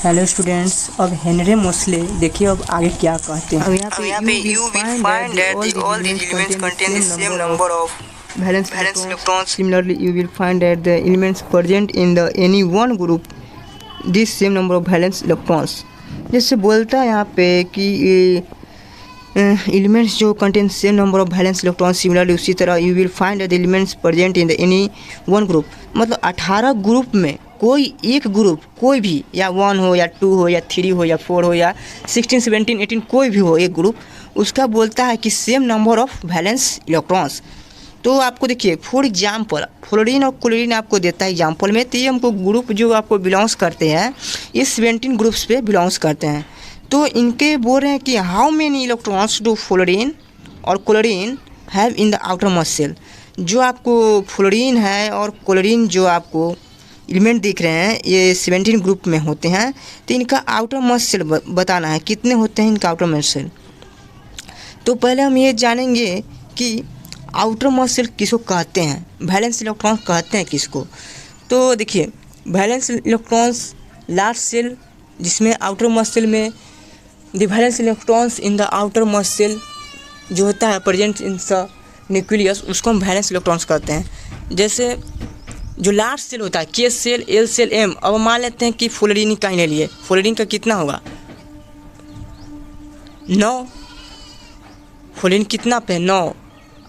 Hello students, अब Henry Mosley देखिए अब आगे क्या कहते हैं। अब यहाँ पे you will find that all the elements contain the same number of valence electrons. Similarly, you will find that the elements present in the any one group this same number of valence electrons. जैसे बोलता है यहाँ पे कि elements जो contain same number of valence electrons. Similarly उसी तरह you will find the elements present in the any one group. मतलब 18 ग्रुप में कोई एक ग्रुप, कोई भी, या 1 हो या 2 हो या 3 हो या 4 हो या 16, 17, 18 कोई भी हो एक ग्रुप, उसका बोलता है कि same number of valence electrons. तो आपको देखिए फॉर एग्जाम्पल फ्लोरीन और क्लोरीन आपको देता है एग्जाम्पल में। तो ये हमको ग्रुप जो आपको बिलोंग्स करते हैं ये 17 ग्रुप्स पे बिलोंग्स करते हैं। तो इनके बोल रहे हैं कि how many electrons do fluorine और chlorine have in the outer most shell. जो आपको फ्लोरीन है और क्लोरीन जो आपको एलिमेंट दिख रहे हैं ये 17 ग्रुप में होते हैं। तो इनका आउटर मोस्ट सेल बताना है कितने होते हैं इनका आउटर मोस्ट सेल। तो पहले हम ये जानेंगे कि आउटर मोस्ट सेल किसको कहते हैं, वैलेंस इलेक्ट्रॉन कहते हैं किसको। तो देखिए वैलेंस इलेक्ट्रॉन्स लार्ज सेल जिसमें आउटर मोस्ट सेल में the valence electrons in the outer most shell जो होता है प्रेजेंट इन द न्यूक्लियस उसको हम वैलेंस इलेक्ट्रॉन्स कहते हैं। जैसे जो लार्ज सेल होता है के सेल, एल सेल, एम। अब मान लेते हैं कि फ्लोरीन का ही ले लिए, फ्लोरीन का कितना होगा 9, फ्लोरीन कितना पे 9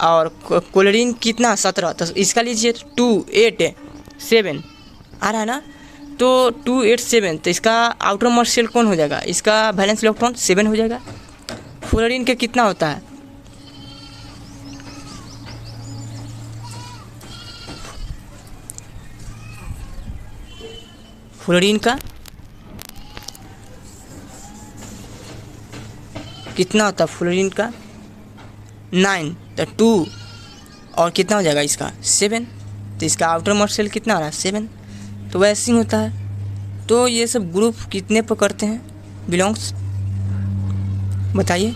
और क्लोरीन कितना 17। तो इसका लीजिए 2, 8, 7 आ रहा है ना। तो 2, 8, 7 तो इसका आउटर मोस्ट सेल कौन हो जाएगा, इसका वैलेंस इलेक्ट्रॉन 7 हो जाएगा। फ्लोरीन का कितना होता है फ्लोरीन का कितना होता है फ्लोरीन का 9 तो 2 और कितना हो जाएगा इसका 7। तो इसका आउटर मोस्ट सेल कितना आ रहा है 7। तो वैसे ही होता है। तो ये सब ग्रुप कितने पर करते हैं बिलोंग्स बताइए,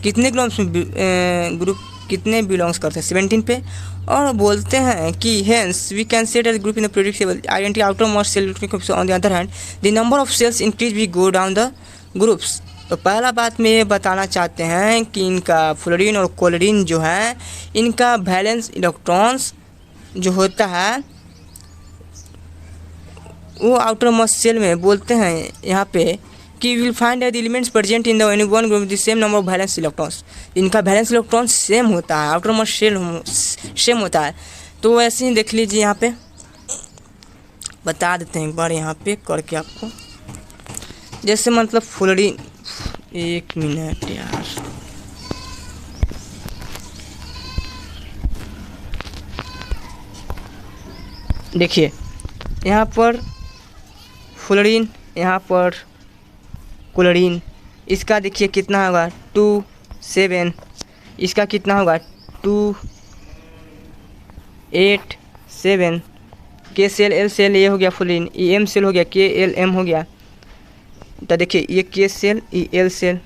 कितने ग्रुप्स में ग्रुप कितने बिलोंग्स करते हैं 17 पे। और बोलते हैं कि hence we can set as group in the predictable identity outer most shell on the other hand the number of shells increase we go down the groups. तो पहला बात में ये बताना चाहते हैं कि इनका फ्लोरीन और क्लोरीन जो है इनका वैलेंस इलेक्ट्रॉन्स जो होता है वो आउटर मोस्ट सेल में बोलते हैं यहाँ पे कि will find the elements present in the any one group the same number of valence electrons. इनका वैलेंस इलेक्ट्रॉन सेम होता है, आउटर मोस्ट सेल सेम होता है। तो वैसे ही देख लीजिए यहाँ पे बता देते हैं एक बार यहाँ पे करके आपको। जैसे मतलब फ्लोरीन, एक मिनट यार, देखिए यहाँ पर फ्लोरीन, यहाँ पर क्लोरीन, इसका देखिए कितना होगा 2, 7, इसका कितना होगा 2, 8, 7। के सेल, एल सेल ये हो गया फ्लोरीन, ई एम सेल हो गया, के एल एम हो गया। तो देखिए ये के सेल, ई एल सेल,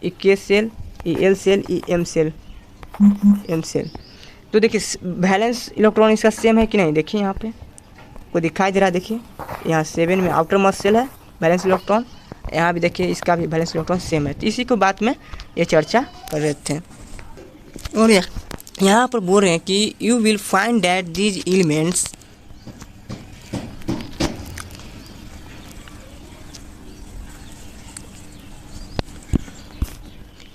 ई के सेल, ई एल सेल, ई एम सेल, एम सेल। तो देखिए वैलेंस इलेक्ट्रॉन इसका सेम है कि नहीं, देखिए यहाँ पे को दिखाई दे रहा है। देखिए यहाँ 7 में आउटर मोस्ट सेल है वैलेंस इलेक्ट्रॉन, यहाँ भी देखिए इसका भी वैलेंस इलेक्ट्रॉन सेम है। तो इसी को बात में ये चर्चा कर रहे थे। और यहाँ पर बोल रहे हैं कि you will find that these elements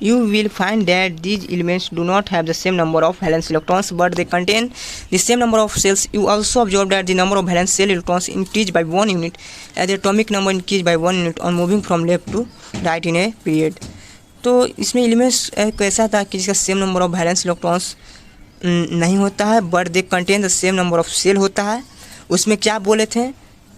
you will find that these elements do not have the same number of valence electrons but they contain the same number of cells. You also observe that the number of valence cell electrons increase by 1 unit as the atomic number increase by 1 unit on moving from left to right in a period. तो इसमें elements कैसा था कि जिसका same number of valence electrons नहीं होता है but they contain the same number of shell होता है। उसमें क्या बोले थे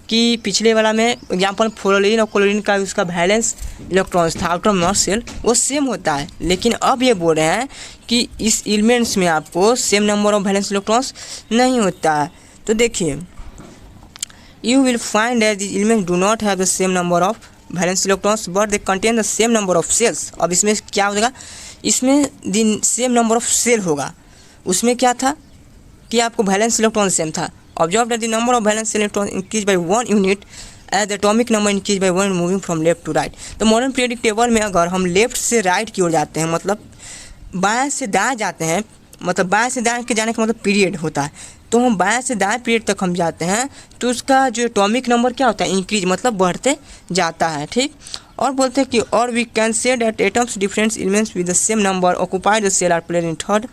कि पिछले वाला में एग्जाम्पल फ्लोरीन और क्लोरीन का उसका वैलेंस इलेक्ट्रॉन्स था आउटर मोस्ट सेल वो सेम होता है। लेकिन अब ये बोल रहे हैं कि इस एलिमेंट्स में आपको same number of valence electrons नहीं होता है। तो देखिए you will find that this elements do not have the same number of valence electrons but they contain the same number of shells. अब इसमें क्या होगा, इसमें the same number of shell होगा। उसमें क्या था कि आपको वैलेंस इलेक्ट्रॉन सेम था। Observe that the number of valence electrons increased by 1 unit as atomic number increase by 1 moving from left to right. तो मॉडर्न पीरियडिक टेबल में अगर हम लेफ्ट से राइट की ओर जाते हैं, मतलब बाएं से दाएं जाते हैं, मतलब बाएं से दाएं के जाने का मतलब पीरियड होता है, तो हम बाएं से दाएं पीरियड तक हम जाते हैं तो उसका जो एटॉमिक नंबर क्या होता है, इंक्रीज मतलब बढ़ते जाता है, ठीक। और बोलते हैं कि और we can say that atoms different elements with the same number occupied the shell are plane in third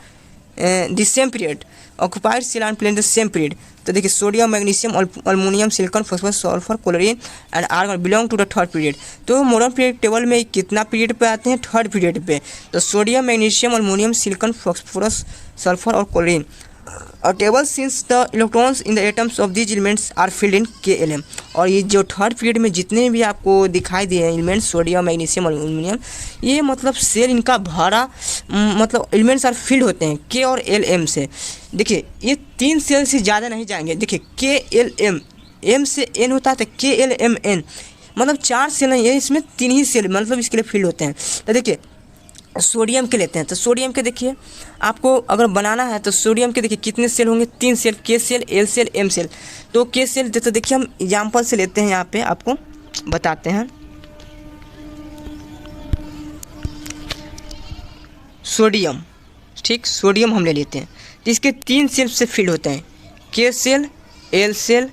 the same period, occupied shell are plane the same period. तो देखिए sodium, magnesium, aluminium, silicon, phosphorus, sulphur, chlorine and argon belong to the third period. तो modern period table में कितना period पे आते हैं, third period पे। तो sodium, magnesium, aluminium, silicon, phosphorus, sulphur और chlorine. A table since the electrons in the atoms of these elements are filled in KLM। और ये जो थर्ड पीरियड में जितने भी आपको दिखाई दिए एलिमेंट्स, सोडियम, मैग्नीशियम और एल्युमिनियम, ये मतलब सेल इनका भरा, मतलब एलिमेंट्स आर फिल्ड होते हैं के और एल एम से। देखिए ये 3 सेल से ज़्यादा नहीं जाएंगे। देखिए के एल एम, एम से एन होता है तो के एल एम एन, मतलब 4 सेल नहीं है इसमें, 3 ही सेल मतलब इसके लिए फिल्ड होते हैं। तो देखिए सोडियम के लेते हैं, तो सोडियम के देखिए आपको अगर बनाना है तो सोडियम के देखिए कितने सेल होंगे, 3 shell, K shell, L shell, M shell. तो के सेल तो देखिए हम एग्जाम्पल से लेते हैं, यहाँ पे आपको बताते हैं। सोडियम, ठीक, सोडियम हम ले लेते हैं तो इसके 3 सेल से फिल होते हैं, K shell, L shell,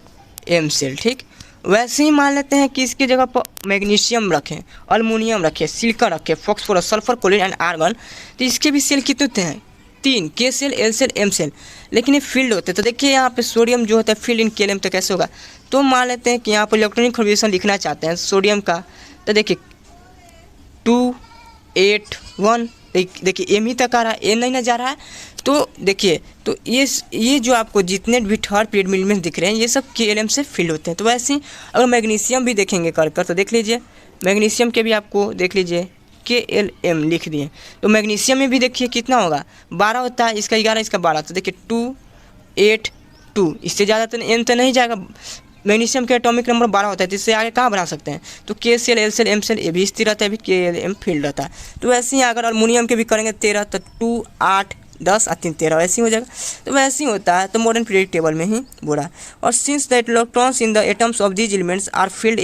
M shell, ठीक। वैसे ही मान लेते हैं कि इसकी जगह पर मैग्नीशियम रखें, अल्मोनियम रखें, सिलिकॉन रखें, phosphorus, sulphur, chlorine and argon. तो इसके भी सेल कितने होते हैं, 3, K shell, L shell, M shell, लेकिन ये फील्ड होते हैं। तो देखिए यहाँ पे सोडियम जो होता है फील्ड इन केएलएम, तो कैसे होगा, तो मान लेते हैं कि यहाँ पर इलेक्ट्रॉनिक कन्फिग्रेशन लिखना चाहते हैं सोडियम का, तो देखिए 2 8 1, देखिए एम ही तक आ रहा है, एन नहीं ना जा रहा है। तो देखिए तो ये जो आपको जितने भी थर्ड पीरियड में एलिमेंट्स दिख रहे हैं ये सब केएलएम से फिल होते हैं। तो वैसे ही अगर मैग्नीशियम भी देखेंगे कर तो देख लीजिए, मैग्नीशियम के भी आपको देख लीजिए KLM लिख दिए। तो मैग्नीशियम में भी देखिए कितना होगा, 12 होता है, इसका 11, इसका 12। तो देखिए 2 8 2, इससे ज़्यादा तो एम तो नहीं जाएगा। मैग्नीशियम का एटॉमिक नंबर 12 होता है, तो इससे आगे कहाँ बना सकते हैं, तो K shell, L shell, M shell ये भी स्थिर रहता है, अभी KLM फील्ड रहता है। तो वैसे ही अगर अल्मोनियम के भी करेंगे 13, तो 2 8 10 और 3 13 वैसे ही हो जाएगा। तो वैसे ही होता है, तो मॉडर्न पीरियड टेबल में ही बोला। और since the electrons in the atoms of these elements are filled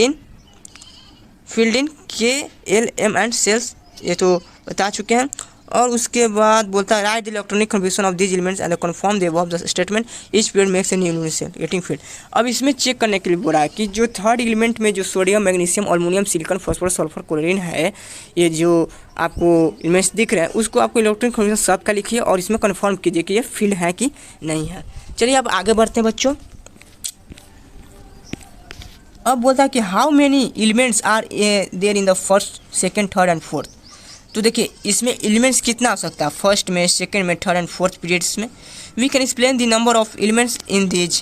in KLM and shells, ये तो बता चुके हैं। और उसके बाद बोलता है right the electronic configuration of these elements and confirm the above the statement each period makes a new universal getting field. अब इसमें चेक करने के लिए बोला है कि जो थर्ड एलिमेंट में जो sodium, magnesium, aluminium, silicon, phosphorus, sulphur, chlorine है, ये जो आपको एलिमेंट्स दिख रहे हैं उसको आपको इलेक्ट्रॉनिक कन्फिग्रेशन सब का लिखिए और इसमें कन्फर्म कीजिए कि ये फील्ड है कि नहीं है। चलिए अब आगे बढ़ते हैं बच्चों। अब बोलता है कि how many elements are there in the first, second, third and fourth. तो देखिए इसमें एलिमेंट्स कितना हो सकता है, फर्स्ट में, सेकेंड में, थर्ड एंड फोर्थ पीरियड्स में। We can explain the number of elements in these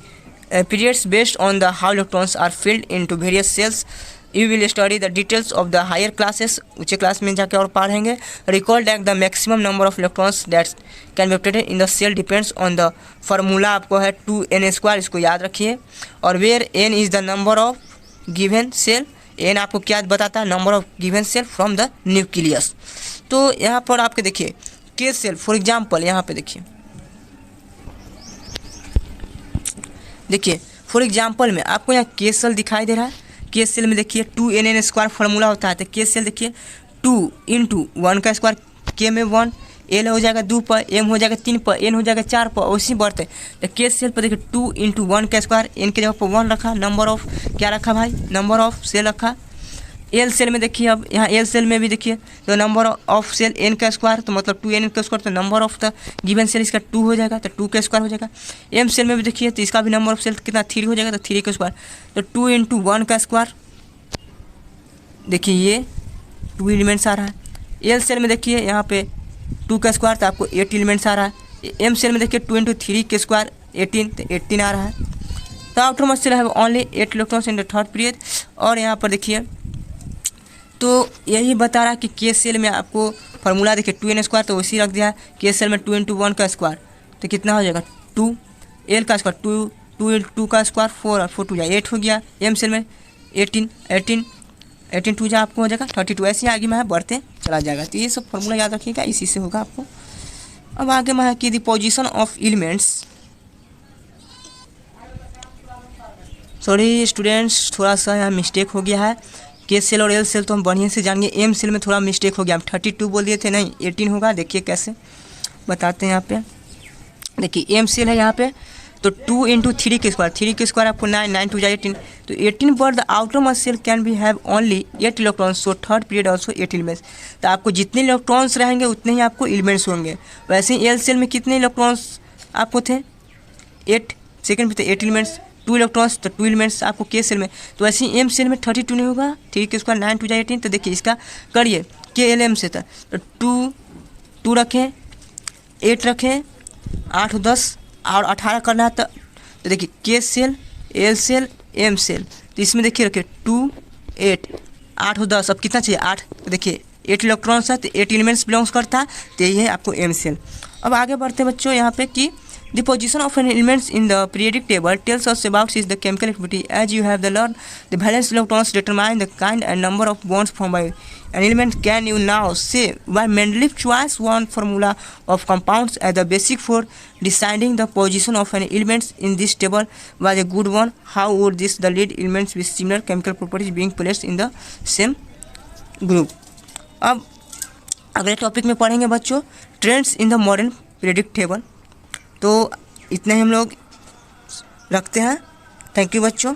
periods based on the how electrons are filled into various shells. You will study the details of the higher classes, ऊंचे class में जाकर और पढ़ेंगे। Recall that the maximum number of electrons that can be obtained in the shell depends on the formula, आपको है 2n², इसको याद रखिए। और where n is the number of given shell, n आपको क्या बताता है, number of given shell from the nucleus. तो यहाँ पर आपके देखिए के सेल, फॉर एग्जांपल यहाँ पे देखिए फॉर एग्जांपल में आपको यहाँ के सेल दिखाई दे रहा है। के सेल में देखिए 2n² फार्मूला होता है, तो के सेल देखिए 2 × 1 का स्क्वायर, के में 1, एल हो जाएगा 2 पर, एम हो जाएगा 3 पर, एन हो जाएगा 4 पर, उसी बढ़ते। तो के सेल पर देखिए 2 × 1 का स्क्वायर, एन के जगह पर 1 रखा, नंबर ऑफ क्या रखा भाई, नंबर ऑफ सेल रखा। एल सेल में देखिए, अब यहाँ एल सेल में भी देखिए तो नंबर ऑफ सेल एन का स्क्वायर, तो मतलब 2n का स्क्वायर, तो number of the given shell इसका 2 हो जाएगा, तो 2 का स्क्वायर हो जाएगा। एम सेल में भी देखिए तो इसका भी नंबर ऑफ सेल कितना 3 हो जाएगा, तो 3 का स्क्वायर, तो 2 × 1 का स्क्वायर। देखिए ये 2 एलिमेंट्स आ रहा है। एल सेल में देखिए यहाँ पे 2 का स्क्वायर, तो आपको 8 एलिमेंट्स आ रहा है। एम सेल में देखिए 2 × 3 के स्क्वायर 18, तो 18 आ रहा है। तो आउटर मोस्ट सेल है only 8 electrons in the third period. और यहाँ पर देखिए तो यही बता रहा है कि के सेल में आपको फार्मूला देखिए 2n², तो उसी रख दिया है। के सेल में 2 × 1 का स्क्वायर, तो कितना हो जाएगा 2, एल का स्क्वायर 2 × 2 का स्क्वायर 4 और 4 2 जा 8 हो गया। एम सेल में 18 2 जा आपको हो जाएगा 32। ऐसे आगे में बढ़ते चला जाएगा। तो ये सब फार्मूला याद रखिएगा, इसी से होगा आपको। अब आगे में है कि the position of elements sorry students, थोड़ा सा यहाँ मिस्टेक हो गया है। के सेल और एल सेल तो हम बढ़िया से जानेंगे, एम सेल में थोड़ा मिस्टेक हो गया। हम 32 बोल दिए थे, नहीं 18 होगा। देखिए कैसे बताते हैं यहाँ पे। देखिए एम सेल है यहाँ पे, तो 2 × 3 के स्क्वायर, 3 के स्क्वायर आपको 9, 9 2 जा 18, तो 18 पर the outer most shell can be have only 8 electrons, so third period also 8 elements. तो आपको जितने इलेक्ट्रॉन्स रहेंगे उतने ही आपको एलिमेंट्स होंगे। वैसे ही एल सेल में कितने इलेक्ट्रॉन्स आपको थे, 8, सेकेंड में थे 8 एलिमेंट्स, 2 इलेक्ट्रॉन्स तो 2 एलिमेंट्स आपको के सेल में। तो वैसे ही एम सेल में 32 नहीं होगा, 3 के स्क्वायर 9 2 जा 18। तो देखिए इसका करिए, के एल एम से था तो 2 रखें, 8 रखें, 8 10 और 18 करना है। तो देखिए K shell, L shell, M shell, तो इसमें देखिए रखिए 2 8 8 और 10, अब कितना चाहिए 8। तो देखिए 8 इलेक्ट्रॉन्स है तो 8 एलिमेंट्स बिलोंग्स करता है, तो यही है आपको एम सेल। अब आगे बढ़ते हैं बच्चों यहाँ पे कि the position of an elements in the periodic table tells us about is the chemical activity. As you have the learned, the valence electrons determine the kind and number of bonds formed by an element. Can you now say why Mendeleev choice one formula of compounds as the basic for deciding the position of an elements in this table was a good one? How would this the lead elements with similar chemical properties being placed in the same group? अब अगले topic में पढ़ेंगे बच्चों trends in the modern periodic table. तो इतने ही हम लोग रखते हैं। थैंक यू बच्चों।